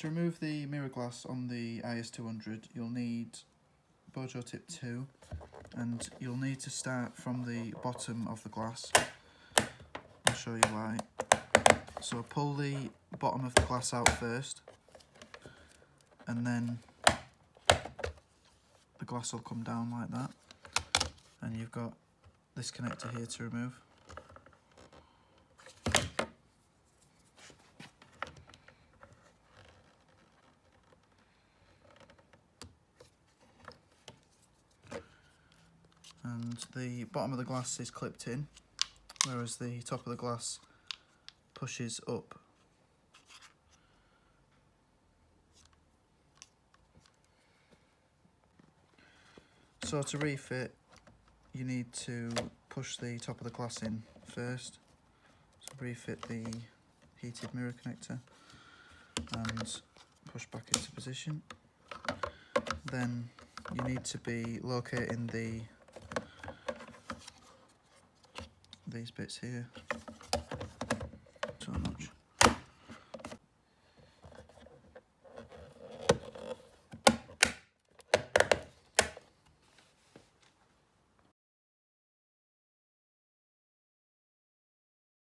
To remove the mirror glass on the IS200, you'll need Bojo Tip 2, and you'll need to start from the bottom of the glass. I'll show you why. So pull the bottom of the glass out first, and then the glass will come down like that, and you've got this connector here to remove. And the bottom of the glass is clipped in, whereas the top of the glass pushes up. So to refit, you need to push the top of the glass in first. So refit the heated mirror connector and push back into position. Then you need to be locating these bits here.